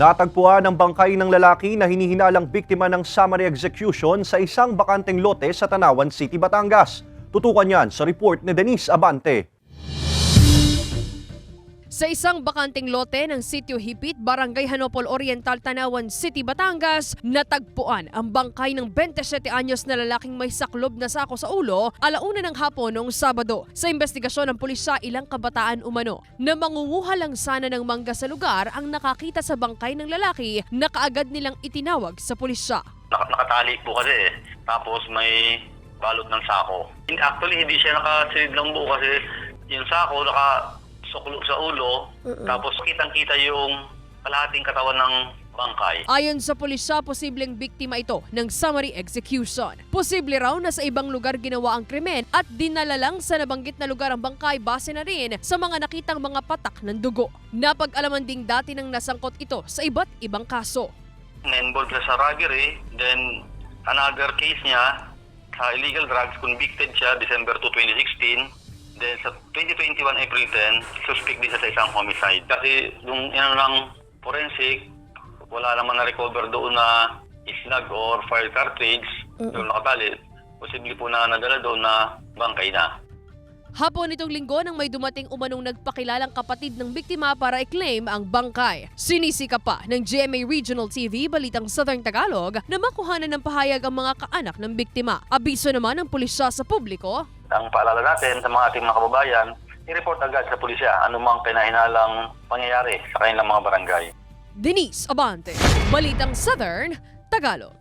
Natagpuan ang bangkay ng lalaki na hinihinalang biktima ng summary execution sa isang bakanteng lote sa Tanawan City, Batangas. Tutukan yan sa report ni Denise Abante. Sa isang bakanteng lote ng Sitio Hipit, Barangay Hanopol Oriental, Tanawan City, Batangas, natagpuan ang bangkay ng 27 anyos na lalaking may saklob na sako sa ulo alauna ng hapon noong Sabado. Sa investigasyon ng pulisya, ilang kabataan umano na mangunguha lang sana ng mangga sa lugar ang nakakita sa bangkay ng lalaki na kaagad nilang itinawag sa pulisya. Nakatali po kasi tapos may balot ng sako. Actually, hindi siya nakasilid ng buo kasi yung sako suklo sa ulo, tapos kitang-kita yung kalahating katawan ng bangkay. Ayon sa pulisya, posibleng biktima ito ng summary execution. Posible raw na sa ibang lugar ginawa ang krimen at dinala lang sa nabanggit na lugar ang bangkay base na rin sa mga nakitang mga patak ng dugo. Napag-alaman ding dati ng nasangkot ito sa iba't ibang kaso. Na-involved siya sa robbery, then another case niya, sa illegal drugs, convicted siya December 2, 2016. Then sa 2021 April 10, suspect din siya sa isang homicide. Kasi yung ng forensic, wala naman na-recover doon na islag or fire cartridge, yung nakatali. Posible po na nadala doon na bangkay na. Hapon nitong linggo nang may dumating umanong nagpakilalang kapatid ng biktima para i-claim ang bangkay. Sinisika pa ng GMA Regional TV, Balitang Southern Tagalog, na makuhanan ng pahayag ang mga kaanak ng biktima. Abiso naman ng pulisya sa publiko. Ang paalala natin sa mga ating mga kababayan, i-report agad sa pulisya anumang kinahinalang pangyayari sa kanilang mga barangay. Denise Abante, Balitang Southern Tagalog.